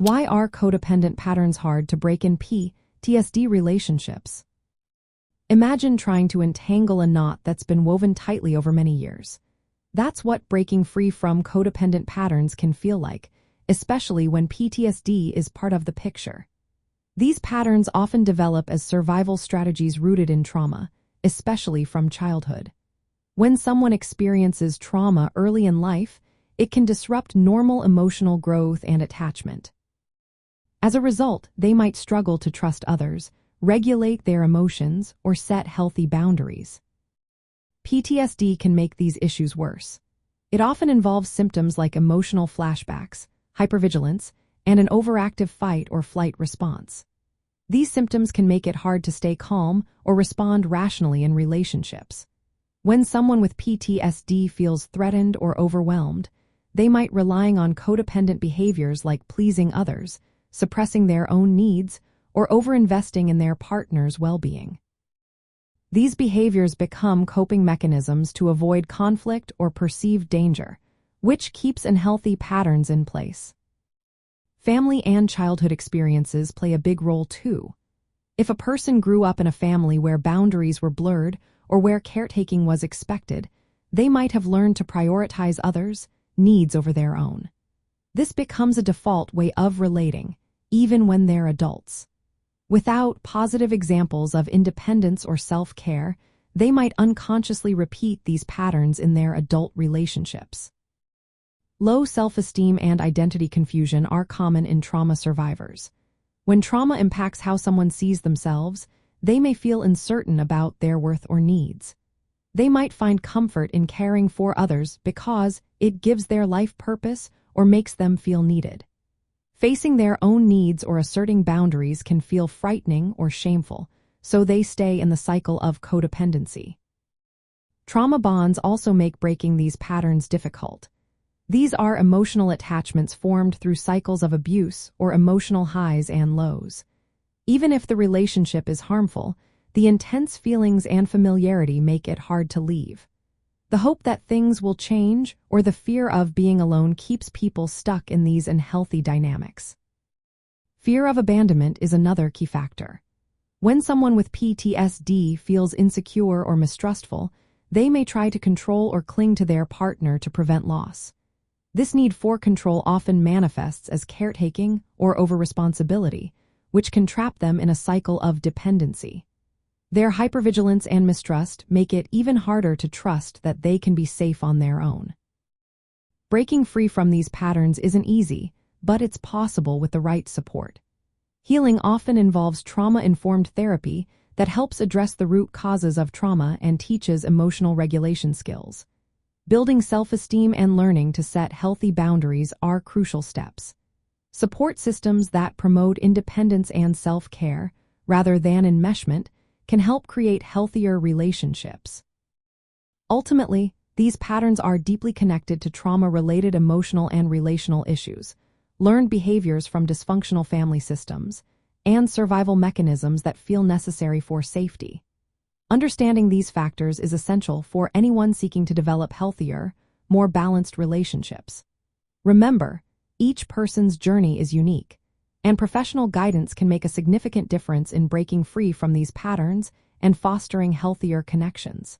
Why are codependent patterns hard to break in PTSD relationships? Imagine trying to entangle a knot that's been woven tightly over many years. That's what breaking free from codependent patterns can feel like, especially when PTSD is part of the picture. These patterns often develop as survival strategies rooted in trauma, especially from childhood. When someone experiences trauma early in life, it can disrupt normal emotional growth and attachment. As a result, they might struggle to trust others, regulate their emotions, or set healthy boundaries. PTSD can make these issues worse. It often involves symptoms like emotional flashbacks, hypervigilance, and an overactive fight or flight response. These symptoms can make it hard to stay calm or respond rationally in relationships. When someone with PTSD feels threatened or overwhelmed, they might rely on codependent behaviors like pleasing others, suppressing their own needs, or overinvesting in their partner's well-being. These behaviors become coping mechanisms to avoid conflict or perceived danger, which keeps unhealthy patterns in place. Family and childhood experiences play a big role too. If a person grew up in a family where boundaries were blurred or where caretaking was expected, they might have learned to prioritize others' needs over their own. This becomes a default way of relating, even when they're adults. Without positive examples of independence or self-care, they might unconsciously repeat these patterns in their adult relationships. Low self-esteem and identity confusion are common in trauma survivors. When trauma impacts how someone sees themselves, they may feel uncertain about their worth or needs. They might find comfort in caring for others because it gives their life purpose or makes them feel needed. Facing their own needs or asserting boundaries can feel frightening or shameful, so they stay in the cycle of codependency. Trauma bonds also make breaking these patterns difficult. These are emotional attachments formed through cycles of abuse or emotional highs and lows. Even if the relationship is harmful, the intense feelings and familiarity make it hard to leave. The hope that things will change or the fear of being alone keeps people stuck in these unhealthy dynamics. Fear of abandonment is another key factor. When someone with PTSD feels insecure or mistrustful, they may try to control or cling to their partner to prevent loss. This need for control often manifests as caretaking or over-responsibility, which can trap them in a cycle of dependency. Their hypervigilance and mistrust make it even harder to trust that they can be safe on their own. Breaking free from these patterns isn't easy, but it's possible with the right support. Healing often involves trauma-informed therapy that helps address the root causes of trauma and teaches emotional regulation skills. Building self-esteem and learning to set healthy boundaries are crucial steps. Support systems that promote independence and self-care, rather than enmeshment, can help create healthier relationships. Ultimately, these patterns are deeply connected to trauma-related emotional and relational issues, learned behaviors from dysfunctional family systems, and survival mechanisms that feel necessary for safety. Understanding these factors is essential for anyone seeking to develop healthier, more balanced relationships. Remember, each person's journey is unique, and professional guidance can make a significant difference in breaking free from these patterns and fostering healthier connections.